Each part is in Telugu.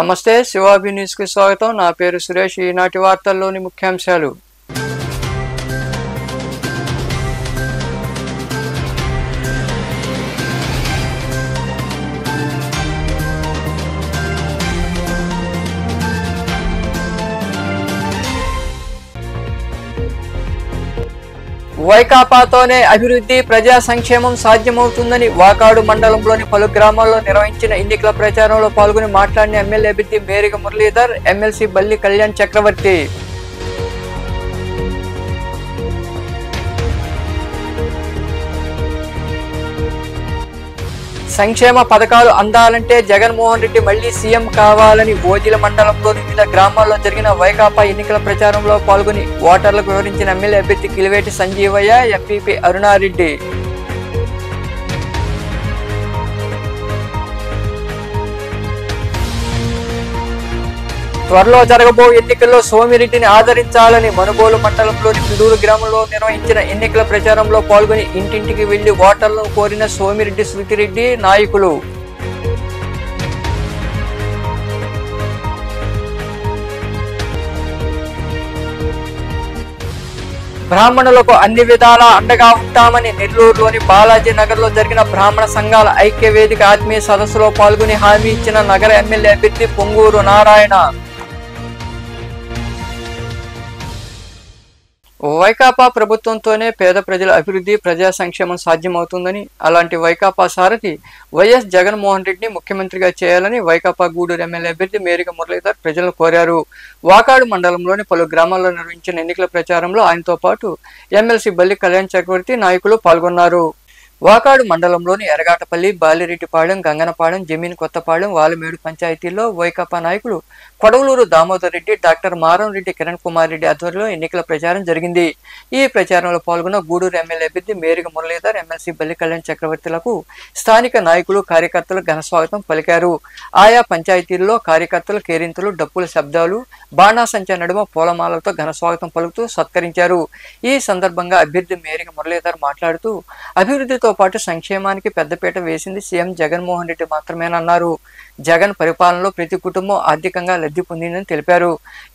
నమస్తే శివాభి న్యూస్ కి స్వాగతం. నా పేరు సురేష్. ఈనాటి వార్తల్లోని ముఖ్యాంశాలు. వైకాపాతోనే అభివృద్ధి ప్రజా సంక్షేమం సాధ్యమవుతుందని వాకాడు మండలంలోని పలు గ్రామాల్లో నిర్వహించిన ఎన్నికల ప్రచారంలో పాల్గొని మాట్లాడిన ఎమ్మెల్యే అభ్యర్థి మేరిగ మురళీధర్, ఎమ్మెల్సీ బల్లి కళ్యాణ్ చక్రవర్తి. సంక్షేమ పథకాలు అందాలంటే జగన్మోహన్ రెడ్డి మళ్లీ సీఎం కావాలని ఓజిల మండలంలోని వివిధ గ్రామాల్లో జరిగిన వైకాపా ఎన్నికల ప్రచారంలో పాల్గొని ఓటర్లకు వివరించిన ఎమ్మెల్యే అభ్యర్థి కిలివేటి సంజీవయ్య, ఎంపీపీ అరుణారెడ్డి. త్వరలో జరగబో ఎన్నికల్లో సోమిరెడ్డిని ఆదరించాలని మనుబోలు మండలంలోని పిడూరు గ్రామంలో నిర్వహించిన ఎన్నికల ప్రచారంలో పాల్గొని ఇంటింటికి వెళ్లి ఓటర్లను కోరిన సోమిరెడ్డి శృతిరెడ్డి నాయకులు. బ్రాహ్మణులకు అన్ని విధాలా అండగా ఉంటామని నెల్లూరులోని బాలాజీ నగర్ లో జరిగిన బ్రాహ్మణ సంఘాల ఐక్య వేదిక ఆత్మీయ సదస్సులో పాల్గొని హామీ ఇచ్చిన నగర ఎమ్మెల్యే అభ్యర్థి పొంగూరు నారాయణ. వైకాపా ప్రభుత్వంతోనే పేద ప్రజల అభివృద్ధి ప్రజా సంక్షేమం సాధ్యమవుతుందని, అలాంటి వైకాపా సారథి వైఎస్ జగన్మోహన్ రెడ్డిని ముఖ్యమంత్రిగా చేయాలని వైకాపా గూడూరు ఎమ్మెల్యే అభ్యర్థి మేరిగ మురళీధర్ ప్రజలను కోరారు. వాకాడు మండలంలోని పలు గ్రామాల్లో నిర్వహించిన ఎన్నికల ప్రచారంలో ఆయనతో పాటు ఎమ్మెల్సీ బల్లి కళ్యాణ్ చక్రవర్తి నాయకులు పాల్గొన్నారు. వాకాడు మండలంలోని ఎరగాటపల్లి, బాలిరెడ్డిపాళెం, గంగనపాళెం, జమీన్ కొత్తపాళెం, వాలమేడు పంచాయతీల్లో వైకాపా నాయకులు కొడవలూరు దామోదర్ రెడ్డి, డాక్టర్ మారంరెడ్డి కిరణ్ కుమార్ రెడ్డి ఆధ్వర్యంలో ఎన్నికల ప్రచారం జరిగింది. ఈ ప్రచారంలో పాల్గొన్న గూడూరు ఎమ్మెల్యే అభ్యర్థి మేరిగ మురళీధర్, ఎమ్మెల్సీ బల్లి కళ్యాణ్ చక్రవర్తులకు స్థానిక నాయకులు, కార్యకర్తలు ఘనస్వాగతం పలికారు. ఆయా పంచాయతీల్లో కార్యకర్తలు కేరింతలు, డప్పుల శబ్దాలు, బాణాసంచా నడుమ పూలమాలతో ఘనస్వాగతం పలుకుతూ సత్కరించారు. ఈ సందర్భంగా అభ్యర్థి మేరిగ మురళీధర్ మాట్లాడుతూ అభివృద్ధితో పాటు సంక్షేమానికి పెద్దపీట వేసింది సీఎం జగన్మోహన్ రెడ్డి మాత్రమేనన్నారు. జగన్ పరిపాలనలో ప్రతి కుటుంబం ఆర్థికంగా లబ్ధి పొందిందని తెలిపారు.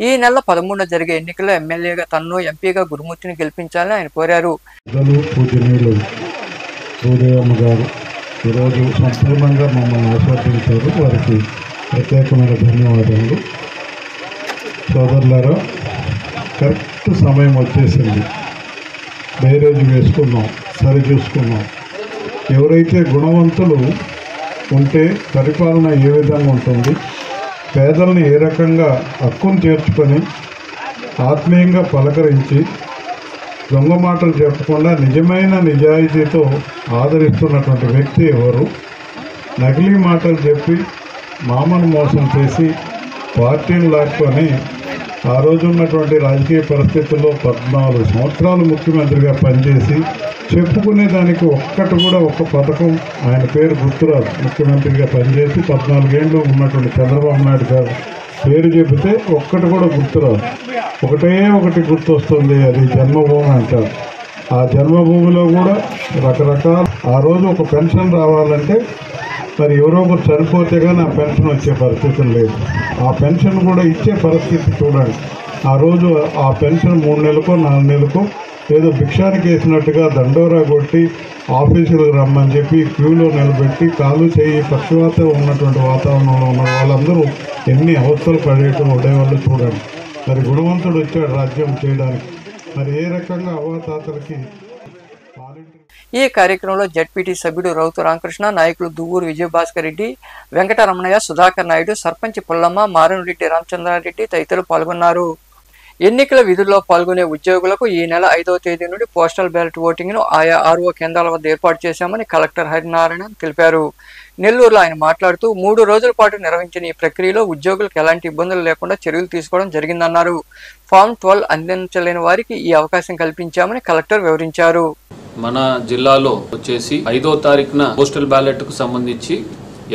ఈ నెల 13న జరిగే ఎన్నికల్లో ఎమ్మెల్యేగా తన్ను, ఎంపీగా గురుమూర్తిని గెలిపించాలని ఆయన కోరారు. ఈరోజు సంపూర్ణంగా మమ్మల్ని ఆస్వాదించారు. వారికి ప్రత్యేకమైన ధన్యవాదాలు. సోదరులారా, కరెక్ట్ సమయం వచ్చేసింది. బేరేజ్ వేసుకున్నాం, సరి చూసుకున్నాం. ఎవరైతే గుణవంతులు ఉంటే పరిపాలన ఏ విధంగా ఉంటుంది, పేదల్ని ఏ రకంగా హక్కును చేర్చుకొని ఆత్మీయంగా పలకరించి దొంగ మాటలు చెప్పకుండా నిజమైన నిజాయితీతో ఆదరిస్తున్నటువంటి వ్యక్తి ఎవరు? నకిలీ మాటలు చెప్పి మామను మోసం చేసి పార్టీని లాక్కొని ఆ రోజు ఉన్నటువంటి రాజకీయ పరిస్థితుల్లో 14 సంవత్సరాలు ముఖ్యమంత్రిగా పనిచేసి చెప్పుకునే దానికి ఒక్కటి కూడా ఒక్క పథకం ఆయన పేరు గుర్తురాదు. ముఖ్యమంత్రిగా పనిచేసి 14 ఏళ్ళు ఉన్నటువంటి చంద్రబాబు నాయుడు గారు పేరు చెబితే ఒక్కటి కూడా గుర్తురాదు. ఒకటి గుర్తొస్తుంది, అది జన్మభూమి అంటారు. ఆ జన్మభూమిలో కూడా రకరకాల ఆ రోజు ఒక పెన్షన్ రావాలంటే మరి ఎవరో ఒకరు చనిపోతే కానీ ఆ పెన్షన్ వచ్చే పరిస్థితి లేదు. ఆ పెన్షన్ కూడా ఇచ్చే పరిస్థితి చూడండి. ఆ రోజు ఆ పెన్షన్ 3 నెలలకో 4 నెలలకో ఏదో భిక్షానికి వేసినట్టుగా దండోరా కొట్టి ఆఫీసులకు రమ్మని చెప్పి క్యూలో నిలబెట్టి కాలు చేయి పక్షవాతం ఉన్నటువంటి వాతావరణంలో ఉన్న వాళ్ళందరూ ఎన్ని అవస్థలు ఉండేవాళ్ళు చూడండి. మరి గుణవంతుడు వచ్చాడు రాజ్యం చేయడానికి. మరి ఏ రకంగా అవ్వాతాతలకి. ఈ కార్యక్రమంలో జడ్పీటీ సభ్యుడు రౌతు రామకృష్ణ, నాయకులు దువ్వూరు విజయభాస్కర్ రెడ్డి, వెంకటరమణయ్య, సుధాకర్ నాయుడు, సర్పంచ్ పుల్లమ్మ, మారంరెడ్డి రామచంద్రారెడ్డి తదితరులు పాల్గొన్నారు. ఎన్నికల విధుల్లో పాల్గొనే ఉద్యోగులకు ఈ నెల 5వ తేదీ నుండి పోస్టల్ బ్యాలెట్ ఓటింగ్ను ఆయా ఆర్ఓ కేంద్రాల వద్ద ఏర్పాటు చేశామని కలెక్టర్ హరినారాయణ తెలిపారు. నెల్లూరులో ఆయన మాట్లాడుతూ 3 రోజుల పాటు నిర్వహించిన ఈ ప్రక్రియలో ఉద్యోగులకు ఎలాంటి ఇబ్బందులు లేకుండా చర్యలు తీసుకోవడం జరిగిందన్నారు. ఫామ్ 12 అందించలేని వారికి ఈ అవకాశం కల్పించామని కలెక్టర్ వివరించారు. మన జిల్లాలో వచ్చేసి 5వ తారీఖున పోస్టల్ బ్యాలెట్ కు సంబంధించి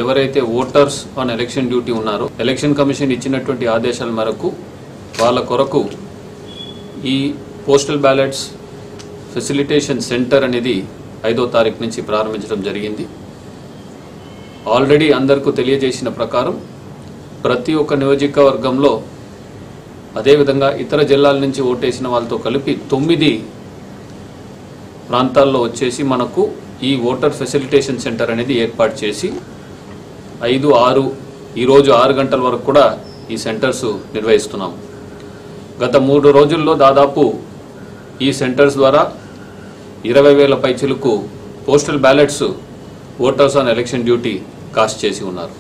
ఎవరైతే ఓటర్స్ ఆన్ ఎలక్షన్ డ్యూటీ ఉన్నారో ఎలక్షన్ కమిషన్ ఇచ్చినటువంటి ఆదేశాల మేరకు వాళ్ళ కొరకు ఈ పోస్టల్ బ్యాలెట్స్ ఫెసిలిటేషన్ సెంటర్ అనేది 5వ తారీఖు నుంచి ప్రారంభించడం జరిగింది. ఆల్రెడీ అందరికీ తెలియజేసిన ప్రకారం ప్రతి ఒక్క నియోజకవర్గంలో అదేవిధంగా ఇతర జిల్లాల నుంచి ఓటేసిన వాళ్ళతో కలిపి 9 ప్రాంతాల్లో వచ్చేసి మనకు ఈ ఓటర్ ఫెసిలిటేషన్ సెంటర్ అనేది ఏర్పాటు చేసి 5, 6 ఈరోజు 6 గంటల వరకు కూడా ఈ సెంటర్స్ నిర్వహిస్తున్నాం. గత 3 రోజుల్లో దాదాపు ఈ సెంటర్స్ ద్వారా 20,000 పైచిలకు postal ballots voters on election duty cost చేసి ఉన్నారు.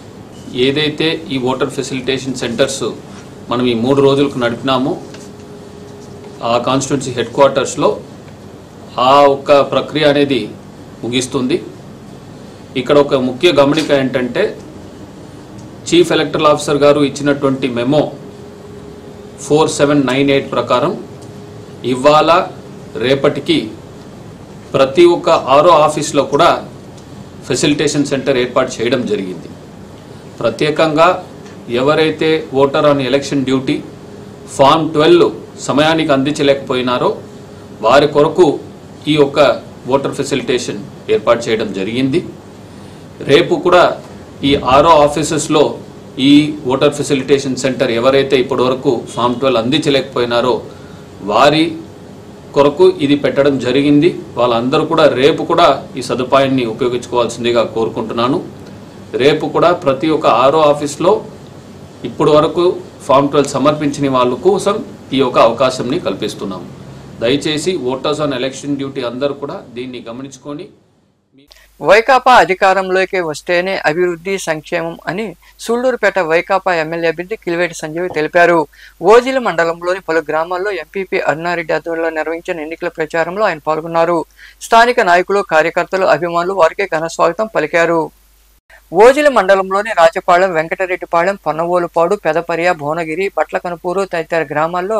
ఏదైతే ఈ ఓటర్ ఫెసిలిటేషన్ సెంటర్స్ మనం ఈ 3 రోజులకు నడిపినామో ఆ కాన్స్టిట్యున్సీ హెడ్ క్వార్టర్స్లో ఆ ఒక్క ప్రక్రియ అనేది ముగిస్తుంది. ఇక్కడ ఒక ముఖ్య గమనిక ఏంటంటే చీఫ్ ఎలక్టరల్ ఆఫీసర్ గారు ఇచ్చినటువంటి మెమో 4798 ప్రకారం ఇవాళ రేపటికి ప్రతి ఒక్క ఆరో ఆఫీస్లో కూడా ఫెసిలిటేషన్ సెంటర్ ఏర్పాటు చేయడం జరిగింది. ప్రత్యేకంగా ఎవరైతే voter on election duty form 12 సమయానికి అందించలేకపోయినారో వారి కొరకు ఈ యొక్క ఓటర్ ఫెసిలిటేషన్ ఏర్పాటు చేయడం జరిగింది. రేపు కూడా ఈ ఆరో ఆఫీసెస్లో ఈ ఓటర్ ఫెసిలిటేషన్ సెంటర్ ఎవరైతే ఇప్పటివరకు ఫామ్ 12 అందించలేకపోయినారో వారి కొరకు ఇది పెట్టడం జరిగింది. వాళ్ళందరూ కూడా రేపు కూడా ఈ సదుపాయాన్ని ఉపయోగించుకోవాల్సిందిగా కోరుకుంటున్నాను. రేపు కూడా ప్రతి ఒక్క ఆరో ఆఫీస్లో ఇప్పటి వరకు ఫామ్ 12 సమర్పించిన వాళ్ళ కోసం ఈ యొక్క అవకాశంని కల్పిస్తున్నాము. దయచేసి ఓటర్స్ ఆన్ ఎలక్షన్ డ్యూటీ అందరూ కూడా దీన్ని గమనించుకొని వైకాపా అధికారంలోకి వస్తేనే అభివృద్ధి సంక్షేమం అని సూళ్లూరుపేట వైకాపా ఎమ్మెల్యే అభ్యర్థి కిలివేటి సంజయ్ తెలిపారు. ఓజిల మండలంలోని పలు గ్రామాల్లో ఎంపీపీ అరుణారెడ్డి ఆధ్వర్యంలో నిర్వహించిన ఎన్నికల ప్రచారంలో ఆయన పాల్గొన్నారు. స్థానిక నాయకులు, కార్యకర్తలు, అభిమానులు వారికి ఘన స్వాగతం పలికారు. ఓజిల మండలంలోని రాజపాళెం, వెంకటరెడ్డిపాళెం, పొన్నవోలుపాడు, పెదపర్య, భువనగిరి, బట్లకనుపూరు తదితర గ్రామాల్లో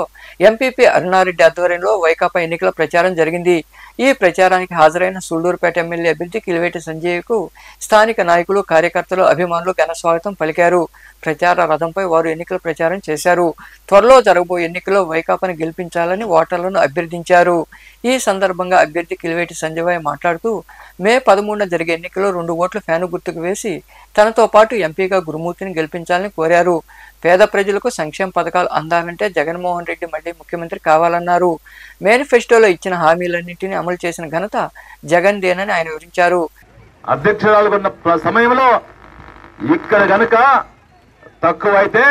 ఎంపీపీ అరుణారెడ్డి ఆధ్వర్యంలో వైకాపా ఎన్నికల ప్రచారం జరిగింది. ఈ ప్రచారానికి హాజరైన సూళ్లూరుపేట ఎమ్మెల్యే అభ్యర్థి కిలివేటి సంజయ్కు స్థానిక నాయకులు, కార్యకర్తలు, అభిమానులు ఘన స్వాగతం పలికారు. ప్రచార రథంపై వారు ఎన్నికల ప్రచారం చేశారు. త్వరలో జరగబోయే ఎన్నికల్లో వైకాపాను గెలిపించాలని ఓటర్లను అభ్యర్థించారు. ఈ సందర్భంగా అభ్యర్థి కిలివేటి సంజయ్ మాట్లాడుతూ మే 13న జరిగే ఎన్నికల్లో 2 ఓట్లు ఫ్యాను గుర్తుకు వేసి తనతో పాటు ఎంపీగా గురుమూర్తిని గెలిపించాలని కోరారు. పేద ప్రజలకు సంక్షేమ పథకాలు అందాలంటే జగన్మోహన్ రెడ్డి మళ్లీ ముఖ్యమంత్రి కావాలన్నారు. మేనిఫెస్టోలో ఇచ్చిన హామీలన్నింటినీ అమలు చేసిన ఘనత జగన్ దేనని ఆయన వివరించారు. అధ్యక్షురాలు ఉన్న సమయంలో ఇక్కడ గనక తక్కువైతే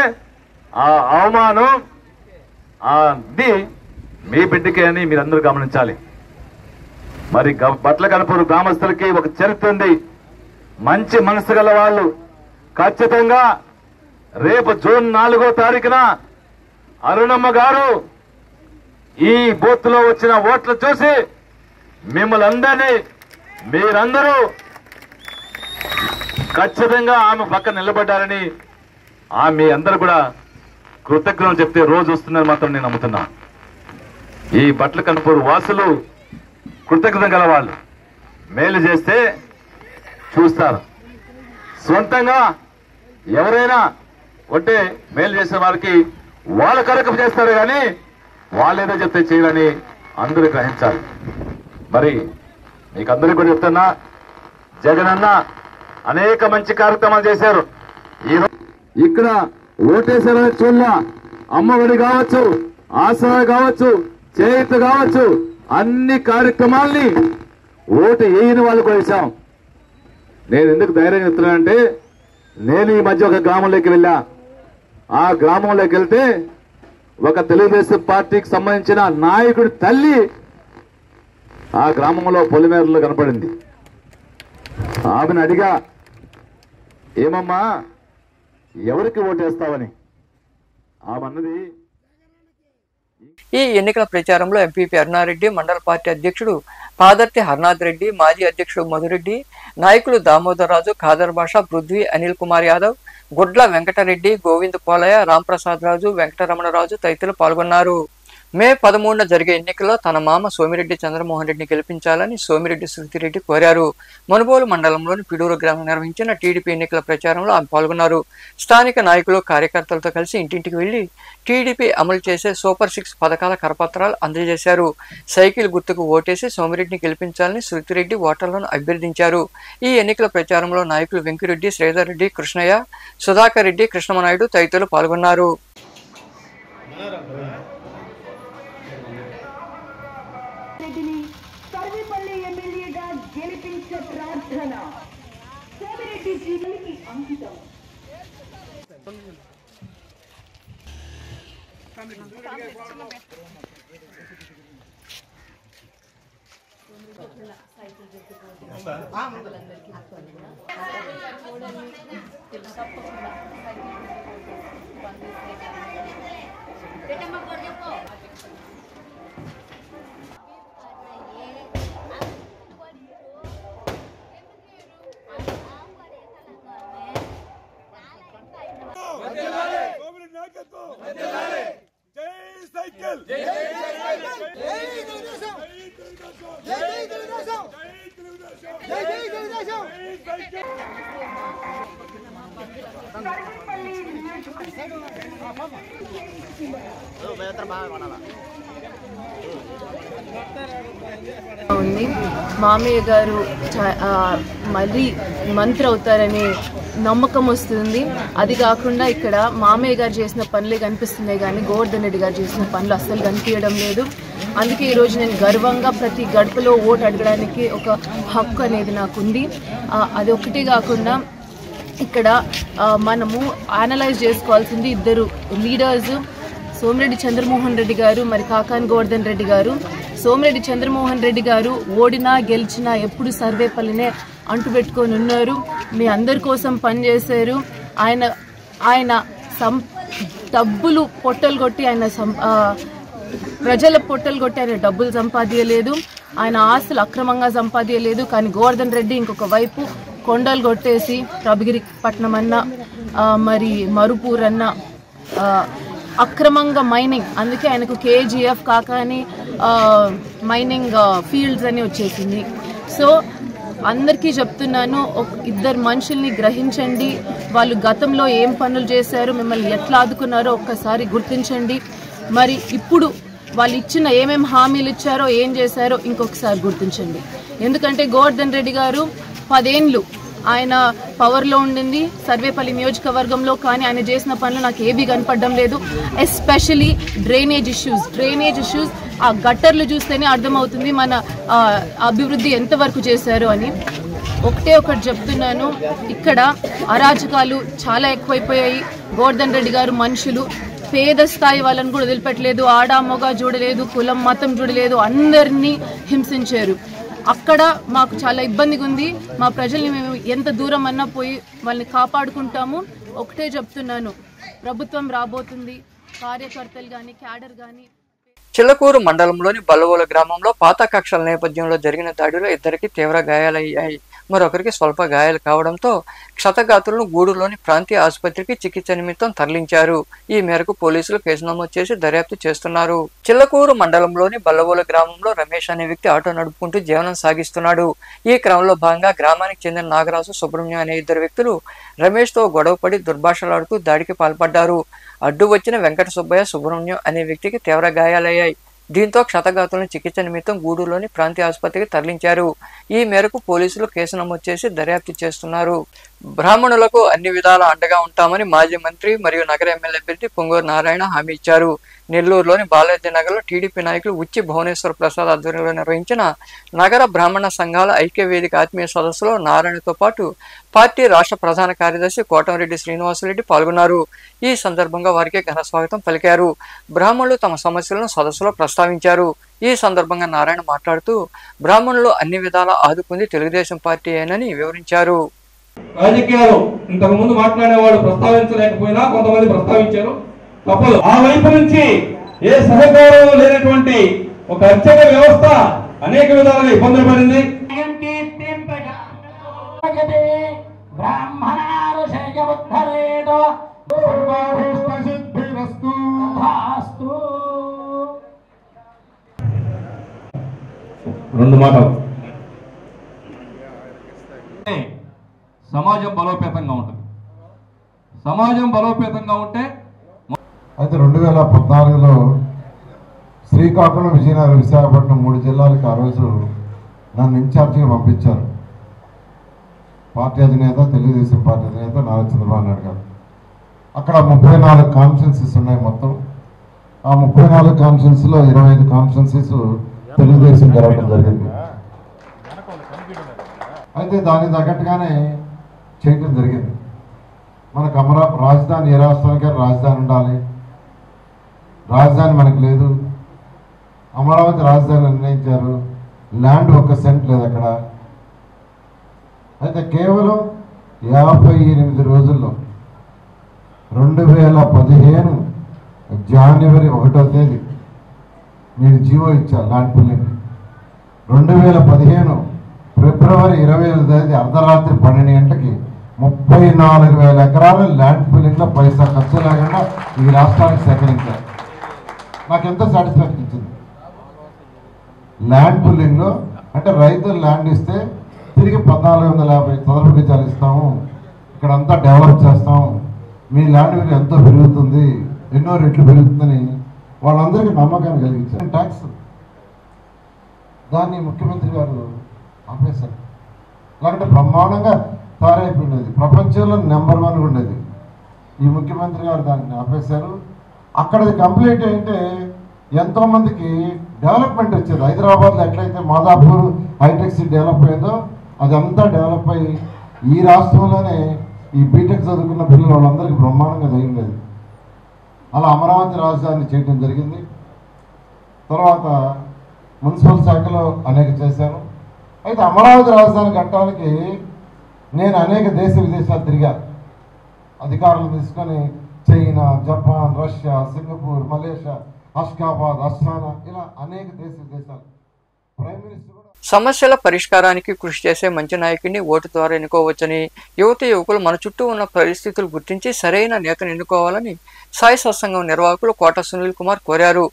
ఆ అవమానం అది మీ బిడ్డకే అని మీరందరూ గమనించాలి. మరి బట్లకనుపూరు గ్రామస్తులకి ఒక చరిత్ర ఉంది. మంచి మనసు గల వాళ్ళు ఖచ్చితంగా రేపు జూన్ 4వ తారీఖున అరుణమ్మ గారు ఈ బూత్ లో వచ్చిన ఓట్లు చూసి మిమ్మల్ని అందరినీ మీరందరూ ఖచ్చితంగా ఆమె పక్కన నిలబడ్డారని మీ అందరూ కూడా కృతజ్ఞతలు చెప్తే రోజు వస్తుందని మాత్రం నేను నమ్ముతున్నా. ఈ బట్లకనుపూరు వాసులు కృతజ్ఞత గల వాళ్ళు మేలు చేస్తే చూస్తారు. సొంతంగా ఎవరైనా ఉంటే మేలు చేసే వారికి వాళ్ళ కరకం చేస్తారు కానీ వాళ్ళేదో చెప్తే చేయాలని అందరూ గ్రహించాలి. మరి మీకు అందరికీ కూడా చెప్తున్నా, జగనన్న అనేక మంచి కార్యక్రమాలు చేశారు. ఇక్కడ ఓటేసారని చూడ అమ్మఒడి కావచ్చు, ఆసరా కావచ్చు, చేయూత కావచ్చు, అన్ని కార్యక్రమాల్ని ఓటు వేయని వాళ్ళు కూడా వేశాం. నేను ఎందుకు ధైర్యం చెప్తున్నానంటే నేను ఈ మధ్య ఒక గ్రామంలోకి వెళ్ళా. ఆ గ్రామంలోకి వెళ్తే ఒక తెలుగుదేశం పార్టీకి సంబంధించిన నాయకుడి తల్లి ఆ గ్రామంలో పొలిమేరలో కనపడింది. ఆమెను అడిగా, ఏమమ్మా ఎవరికి ఓటేస్తావని. ఆమె అన్నది, ఈ ఎన్నికల ప్రచారంలో ఎంపీపీ అరుణారెడ్డి, మండల పార్టీ అధ్యక్షుడు పాదర్తి హర్నాథ్ రెడ్డి, మాజీ అధ్యక్షుడు మధురెడ్డి, నాయకులు దామోదర్ రాజు, ఖాదర్ బాషా, పృథ్వీ, అనిల్ కుమార్ యాదవ్, గుడ్ల వెంకటరెడ్డి, గోవింద్ పోలయ్య, రాంప్రసాద్ రాజు, వెంకటరమణరాజు తదితరులు పాల్గొన్నారు. మే 13న జరిగే ఎన్నికల్లో తన మామ సోమిరెడ్డి చంద్రమోహన్ రెడ్డిని గెలిపించాలని సోమిరెడ్డి శృతిరెడ్డి కోరారు. మనుబోలు మండలంలోని పిడూరు గ్రామం నిర్వహించిన టీడీపీ ఎన్నికల ప్రచారంలో ఆమె పాల్గొన్నారు. స్థానిక నాయకులు కార్యకర్తలతో కలిసి ఇంటింటికి వెళ్లి టీడీపీ అమలు చేసే సూపర్ 6 పథకాల కరపత్రాలు అందజేశారు. సైకిల్ గుర్తుకు ఓటేసి సోమిరెడ్డిని గెలిపించాలని శృతిరెడ్డి ఓటర్లను అభ్యర్థించారు. ఈ ఎన్నికల ప్రచారంలో నాయకులు వెంకిరెడ్డి, శ్రీధర్ రెడ్డి, కృష్ణయ్య, సుధాకర్ రెడ్డి, కృష్ణమనాయుడు తదితరులు పాల్గొన్నారు. సర్వేపల్లి ఎమ్మెల్యేగా గెలిపించే ప్రార్థన సోమిరెడ్డి జీవనికి అంకితం. ఉంది. మామయ్య గారు మళ్ళీ మంత్రి అవుతారనే నమ్మకం వస్తుంది. అది కాకుండా ఇక్కడ మామయ్య గారు చేసిన పనులే కనిపిస్తున్నాయి కానీ గోవర్ధన్ రెడ్డి గారు చేసిన పనులు అస్సలు కనిపించడం లేదు. అందుకే ఈరోజు నేను గర్వంగా ప్రతి గడపలో ఓటు అడగడానికి ఒక హక్కు అనేది నాకుంది. అది ఒకటి కాకుండా ఇక్కడ మనము అనలైజ్ చేసుకోవాల్సింది ఇద్దరు లీడర్స్, సోమిరెడ్డి చంద్రమోహన్ రెడ్డి గారు, మరి కాకాని గోవర్ధన్ రెడ్డి గారు. సోమిరెడ్డి చంద్రమోహన్ రెడ్డి గారు ఓడినా గెలిచినా ఎప్పుడు సర్వేపల్లినే అంటుపెట్టుకొని ఉన్నారు. మీ అందరి కోసం పనిచేశారు. ఆయన డబ్బులు పొట్టలు కొట్టి ప్రజల పొట్టలు కొట్టి ఆయన డబ్బులు సంపాదించలేదు. ఆయన ఆస్తులు అక్రమంగా సంపాదించలేదు. కానీ గోవర్ధన్ రెడ్డి ఇంకొక వైపు కొండలు కొట్టేసి రబగిరి పట్నం అన్న మరి మరుపూర్ అన్న అక్రమంగా మైనింగ్, అందుకే ఆయనకు కేజీఎఫ్ కాకాని మైనింగ్ ఫీల్డ్స్ అని వచ్చేసింది. సో అందరికీ చెప్తున్నాను, ఇద్దరు మనుషుల్ని గ్రహించండి. వాళ్ళు గతంలో ఏం పనులు చేశారో, మిమ్మల్ని ఎట్లా ఆదుకున్నారో ఒక్కసారి గుర్తించండి. మరి ఇప్పుడు వాళ్ళు ఇచ్చిన ఏమేమి హామీలు ఇచ్చారో, ఏం చేశారో ఇంకొకసారి గుర్తించండి. ఎందుకంటే గోవర్ధన్ రెడ్డి గారు 10 ఏళ్ళు ఆయన పవర్లో ఉండింది సర్వేపల్లి నియోజకవర్గంలో. కానీ ఆయన చేసిన పనులు నాకు ఏవి కనపడడం లేదు. ఎస్పెషలీ డ్రైనేజ్ ఇష్యూస్ ఆ గట్టర్లు చూస్తేనే అర్థమవుతుంది మన అభివృద్ధి ఎంతవరకు చేశారు అని. ఒకటి చెప్తున్నాను, ఇక్కడ అరాచకాలు చాలా ఎక్కువైపోయాయి. గోవర్ధన్ రెడ్డి గారు మనుషులు పేద స్థాయి వాళ్ళని కూడా వదిలిపెట్టలేదు. ఆడ మొగ చూడలేదు, కులం మతం చూడలేదు, అందరినీ హింసించారు. అక్కడ మాకు చాలా ఇబ్బందిగా ఉంది. మా ప్రజల్ని మేము ఎంత దూరం అన్నా పోయి వాళ్ళని కాపాడుకుంటాము. ఒకటే చెప్తున్నాను, ప్రభుత్వం రాబోతుంది. కార్యకర్తలు కానీ క్యాడర్ కానీ. చిల్లకూరు మండలంలోని బల్లవోల గ్రామంలో పాత కక్షల నేపథ్యంలో జరిగిన దాడిలో ఇద్దరికి తీవ్ర గాయాలయ్యాయి. మరొకరికి స్వల్ప గాయాలు కావడంతో క్షతగాతులను గూడూరులోని ప్రాంతీయ ఆసుపత్రికి చికిత్స నిమిత్తం తరలించారు. ఈ మేరకు పోలీసులు కేసు నమోదు చేసి దర్యాప్తు చేస్తున్నారు. చిల్లకూరు మండలంలోని బల్లవోల గ్రామంలో రమేష్ అనే వ్యక్తి ఆటో నడుపుకుంటూ జీవనం సాగిస్తున్నాడు. ఈ క్రమంలో భాగంగా గ్రామానికి చెందిన నాగరాజు, సుబ్రహ్మణ్యం అనే ఇద్దరు వ్యక్తులు రమేష్తో గొడవపడి దుర్భాషలాడుతూ దాడికి పాల్పడ్డారు. అడ్డు వచ్చిన వెంకట సుబ్బయ్య, సుబ్రహ్మణ్యం అనే వ్యక్తికి తీవ్ర గాయాలయ్యాయి. దీంతో క్షతగాతులను చికిత్స నిమిత్తం గూడూరులోని ప్రాంతీయ ఆసుపత్రికి తరలించారు. ఈ మేరకు పోలీసులు కేసు నమోదు చేసి దర్యాప్తు చేస్తున్నారు. బ్రాహ్మణులకు అన్ని విధాలా అండగా ఉంటామని మాజీ మంత్రి మరియు నగర ఎమ్మెల్యే అభ్యర్థి పొంగూరు నారాయణ హామీ ఇచ్చారు. నెల్లూరులోని బాలాజీ నగర్లో టీడీపీ నాయకులు ఉచ్చి భువనేశ్వర ప్రసాద్ ఆధ్వర్యంలో నిర్వహించిన నగర బ్రాహ్మణ సంఘాల ఐక్య వేదిక ఆత్మీయ సదస్సులో నారాయణతో పాటు పార్టీ రాష్ట్ర ప్రధాన కార్యదర్శి కోటంరెడ్డి శ్రీనివాసరెడ్డి పాల్గొన్నారు. ఈ సందర్భంగా వారికి ఘన స్వాగతం పలికారు. బ్రాహ్మణులు తమ సమస్యలను సదస్సులో ప్రస్తావించారు. ఈ సందర్భంగా నారాయణ మాట్లాడుతూ బ్రాహ్మణులు అన్ని విధాలా ఆదుకుంది తెలుగుదేశం పార్టీ ఏనని వివరించారు. రాజకీయాలు ఇంతకు ముందు మాట్లాడేవాళ్ళు ప్రస్తావించలేకపోయినా కొంతమంది ప్రస్తావించారు. తప్పదు. ఆ వైపు నుంచి ఏ సహకారం లేనటువంటి ఒక అర్చక వ్యవస్థ అనేక విధాలుగా ఇబ్బందులు పడింది. మాటలు. సమాజం బలోపేతంగా ఉంటుంది. సమాజం బలోపేతంగా ఉంటే అయితే 2014లో శ్రీకాకుళం, విజయనగరం, విశాఖపట్నం 3 జిల్లాలకు ఆ రోజు నన్ను ఇన్ఛార్జిగా పంపించారు. పార్టీ అధినేత, తెలుగుదేశం పార్టీ అధినేత నారా చంద్రబాబు నాయుడు గారు. అక్కడ 34 కాన్స్టిట్యున్సీస్ ఉన్నాయి మొత్తం. ఆ 34 కాన్స్టిట్యున్సీలో 25 కాన్స్టిట్యున్సీస్ తెలుగుదేశం జరగడం జరిగింది. అయితే దానికి తగ్గట్టుగానే చేయడం జరిగింది. మనకు రాజధాని, ఏ రాష్ట్రానికైనా రాజధాని ఉండాలి. రాజధాని మనకు లేదు. అమరావతి రాజధాని నిర్ణయించారు. ల్యాండ్ 1 సెంట్ లేదు అక్కడ. అయితే కేవలం 58 రోజుల్లో 2015 జనవరి 1వ తేదీ నేను జీవో ఇచ్చాను ల్యాండ్ పుల్లింగ్. 2015 ఫిబ్రవరి 25వ తేదీ అర్ధరాత్రి 12 గంటకి 34,000 ఎకరాలు ల్యాండ్ పుల్లింగ్లో పైసా ఖర్చు లేకుండా ఈ రాష్ట్రానికి సేకరించారు. నాకెంతో సాటిస్ఫాక్షన్ ఇచ్చింది. ల్యాండ్ పుల్లింగ్లో అంటే రైతులు ల్యాండ్ ఇస్తే తిరిగి 1450 చదరపు గజాలు ఇస్తాము, ఇక్కడంతా డెవలప్ చేస్తాం, మీ ల్యాండ్ విలువ ఎంతో పెరుగుతుంది, ఎన్నో రెట్లు పెరుగుతుందని వాళ్ళందరికీ నమ్మకాన్ని కలిగించారు. ట్యాక్స్ దాన్ని ముఖ్యమంత్రి గారు ఆపేశారు. లేకపోతే బ్రహ్మాండంగా తయారైపోయినది, ప్రపంచంలో నెంబర్ 1 ఉండేది. ఈ ముఖ్యమంత్రి గారు దాన్ని ఆపేశారు. అక్కడది కంప్లీట్ అయితే ఎంతోమందికి డెవలప్మెంట్ వచ్చేది. హైదరాబాద్లో ఎట్లయితే మాదాపూర్ హైటెక్ సిటీ డెవలప్ అయిందో అదంతా డెవలప్ అయ్యి ఈ రాష్ట్రంలోనే ఈ బీటెక్ చదువుకున్న పిల్లలు వాళ్ళందరికీ బ్రహ్మాండంగా జరిగింది. అలా అమరావతి రాజధాని చేయడం జరిగింది. తర్వాత మున్సిపల్ శాఖలో అనేక చేశాను. అయితే అమరావతి రాజధాని కట్టడానికి నేను అనేక దేశ విదేశాలు తిరిగాను. అధికారులు తీసుకొని China, Japan, Russia, Singapore, Malaysia, Ashgabat, Astana, ఇలా అనేక దేశ విదేశాలు. ప్రైమ్ మినిస్టర్ కూడా సమస్యల పరిష్కారానికి కృషి చేసే మంచి నాయకుడిని ఓటు ద్వారా ఎన్నుకోవచ్చని, యువకులు మన చుట్టూ ఉన్న పరిస్థితులు గుర్తించి సరైన నేతను ఎన్నుకోవాలని సాయి సత్సంగం నిర్వాహకులు కోట సునీల్ కుమార్ కోరారు.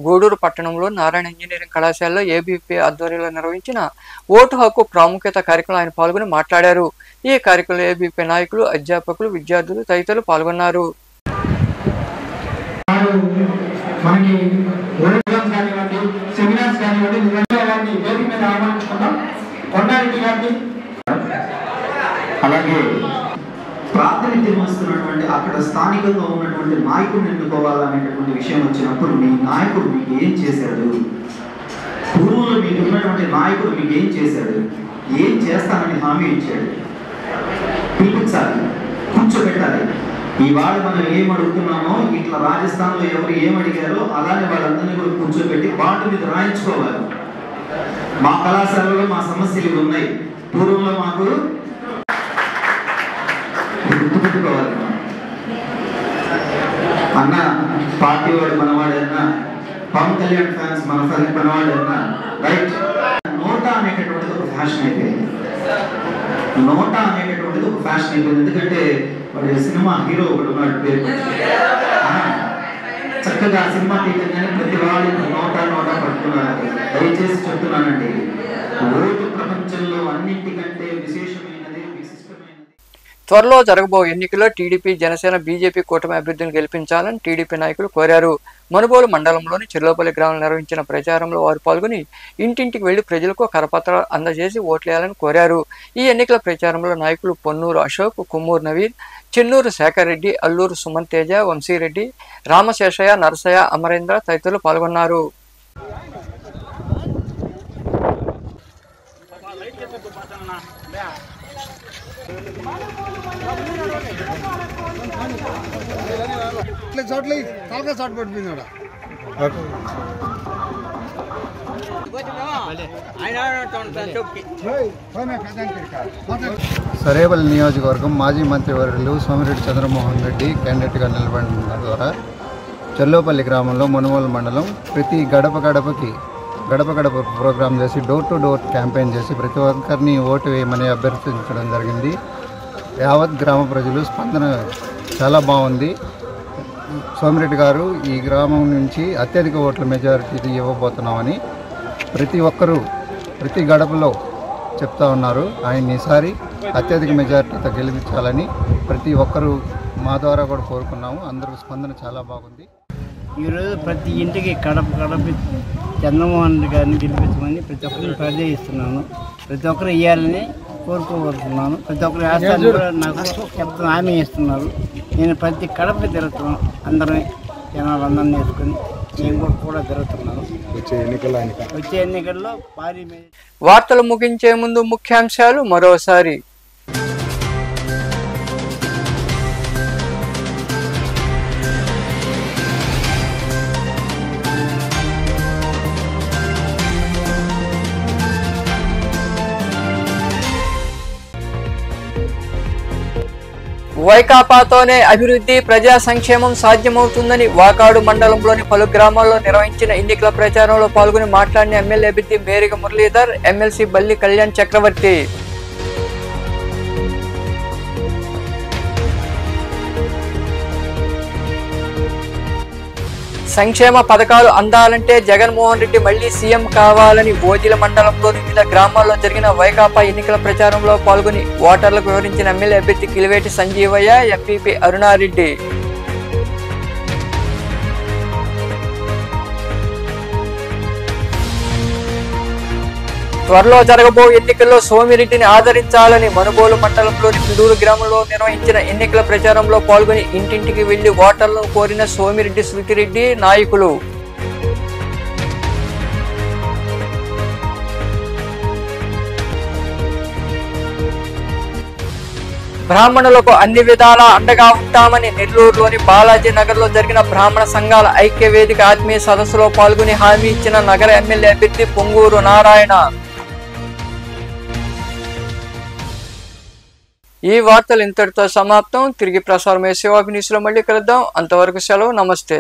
గూడూరు పట్టణంలో నారాయణ ఇంజనీరింగ్ కళాశాలలో ఏబీపీ ఆధ్వర్యంలో నిర్వహించిన ఓటు హక్కు ప్రాముఖ్యత కార్యక్రమంలో ఆయన పాల్గొని మాట్లాడారు. ఈ కార్యక్రమంలో ఏబీపీ నాయకులు, అధ్యాపకులు, విద్యార్థులు తదితరులు పాల్గొన్నారు. మనకి ప్రోగ్రామ్స్ కానివ్వండి, సెమినార్స్ కానివ్వండి, వారిని వేదిక మీద ఆహ్వానిస్తున్నాం. కొండారెడ్డి గారిని, అలాగే ప్రాతినిధ్యం వస్తున్నటువంటి అక్కడ స్థానికంగా ఉన్నటువంటి నాయకుడిని ఎన్నుకోవాలనేటటువంటి విషయం వచ్చినప్పుడు మీ నాయకుడు మీకు ఏం చేశాడు, పూర్వంలో మీకు ఉన్నటువంటి నాయకుడు మీకు ఏం చేశాడు, ఏం చేస్తానని హామీ ఇచ్చాడు, పిలిపించాలి, కూర్చోబెట్టాలి. ఇవాళ మనం ఏం అడుగుతున్నామో ఇట్లా రాజస్థాన్లో ఎవరు ఏం అడిగారో అలానే వాళ్ళందరినీ కూడా కూర్చోబెట్టి బాండ్ మీద రాయించుకోవాలి. మా కళాశాలలో మా సమస్యలు ఇవి ఉన్నాయి, పూర్వంలో మాకు గుర్తుపెట్టుకోవాలి. అన్న పార్టీ వాడు మనవాడన్నా, పవన్ కళ్యాణ్ ఫ్యాన్స్ మనవాడన్నా, రైట్. నోటా అనేటటువంటిది ఒక ఫ్యాషన్ అయిపోయింది. నోటా అనేటటువంటిది ఒక ఫ్యాషన్ అయిపోయింది. ఎందుకంటే వాడు సినిమా హీరో ఒకటి ఉన్నాడు, పేరు చక్కగా సినిమా తీయగానే ప్రతి వాళ్ళు నోటా పట్టుకున్నారు. దయచేసి చెప్తున్నానండి, ఓటు ప్రపంచంలో అన్నింటికంటే విశేషమైనది, విశిష్టమైనది. త్వరలో జరగబో ఎన్నికల్లో టీడీపీ, జనసేన, బీజేపీ కూటమి అభ్యర్థిని గెలిపించాలని టీడీపీ నాయకులు కోరారు. మనుబోలు మండలంలోని చెర్లోపల్లి గ్రామంలో నిర్వహించిన ప్రచారంలో వారు పాల్గొని ఇంటింటికి వెళ్లి ప్రజలకు కరపత్రాలు అందజేసి ఓట్లేయాలని కోరారు. ఈ ఎన్నికల ప్రచారంలో నాయకులు పొన్నూరు అశోక్, కుమ్మూరు నవీన్, చెన్నూరు శేఖర్ రెడ్డి, అల్లూరు సుమన్ తేజ, వంశీరెడ్డి, రామశేషయ్య, నరసయ్య, అమరేంద్ర తదితరులు పాల్గొన్నారు. సరేపల్లి నియోజకవర్గం మాజీ మంత్రివర్యులు సోమిరెడ్డి చంద్రమోహన్ రెడ్డి క్యాండిడేట్గా నిలబడిన ద్వారా చెర్లోపల్లి గ్రామంలో మునుగోలు మండలం ప్రతి గడప గడప ప్రోగ్రాం చేసి డోర్ టు డోర్ క్యాంపెయిన్ చేసి ప్రతి ఒక్కరిని ఓటు వేయమని అభ్యర్థించడం జరిగింది. యావత్ గ్రామ ప్రజలు స్పందన చాలా బాగుంది. సోమిరెడ్డి గారు ఈ గ్రామం నుంచి అత్యధిక ఓట్ల మెజారిటీ ఇవ్వబోతున్నామని ప్రతి ఒక్కరూ ప్రతి గడపలో చెప్తా ఉన్నారు. ఆయన ఈసారి అత్యధిక మెజారిటీతో గెలిపించాలని ప్రతి ఒక్కరూ మా ద్వారా కూడా కోరుకున్నాము. అందరూ స్పందన చాలా బాగుంది. ఈరోజు ప్రతి ఇంటికి గడప చంద్రమోహన్ రెడ్డి గారిని గెలిపించమని ప్రతి ఒక్కరిని ప్రార్థిస్తున్నాను. ప్రతి ఒక్కరు ఇవ్వాలని కోరుకోగలుగుతున్నాను. ప్రతి ఒక్కరు వేస్తాను కూడా నాకు చెప్తున్న హామీ ఇస్తున్నారు. నేను ప్రతి గడపకి తిరుగుతున్నాను. అందరినీ జనాలు అందరినీ వేసుకొని నేను కూడా తిరుగుతున్నాను. వచ్చే ఎన్నికల్లో భారీ వార్తలు ముగించే ముందు ముఖ్యాంశాలు మరోసారి. వైకాపాతోనే అభివృద్ధి ప్రజా సంక్షేమం సాధ్యమవుతుందని వాకాడు మండలంలోని పలు గ్రామాల్లో నిర్వహించిన ఎన్నికల ప్రచారంలో పాల్గొని మాట్లాడిన ఎమ్మెల్యే అభ్యర్థి మేరిగ మురళీధర్, ఎమ్మెల్సీ బల్లి కళ్యాణ్ చక్రవర్తి. సంక్షేమ పథకాలు అందాలంటే జగన్మోహన్ రెడ్డి మళ్లీ సీఎం కావాలని ఓజిల మండలంలోని వివిధ గ్రామాల్లో జరిగిన వైకాపా ఎన్నికల ప్రచారంలో పాల్గొని ఓటర్లకు వివరించిన ఎమ్మెల్యే అభ్యర్థి కిలివేటి సంజీవయ్య, ఎంపీపీ అరుణారెడ్డి. త్వరలో జరగబో ఎన్నికల్లో సోమిరెడ్డిని ఆదరించాలని మనుబోలు మండలంలోని పిడూరు గ్రామంలో నిర్వహించిన ఎన్నికల ప్రచారంలో పాల్గొని ఇంటింటికి వెళ్లి ఓటర్లను కోరిన సోమిరెడ్డి శృతిరెడ్డి నాయకులు. బ్రాహ్మణులకు అన్ని విధాలా అండగా ఉంటామని నెల్లూరులోని బాలాజీ నగర్ లో జరిగిన బ్రాహ్మణ సంఘాల ఐక్య వేదిక ఆత్మీయ సదస్సులో పాల్గొని హామీ ఇచ్చిన నగర ఎమ్మెల్యే అభ్యర్థి పొంగూరు నారాయణ. ఈ వార్తలు ఇంతటితో సమాప్తం. తిరిగి ప్రసారం శివాభినీసులో మళ్ళీ కలుద్దాం. అంతవరకు సెలవు. నమస్తే.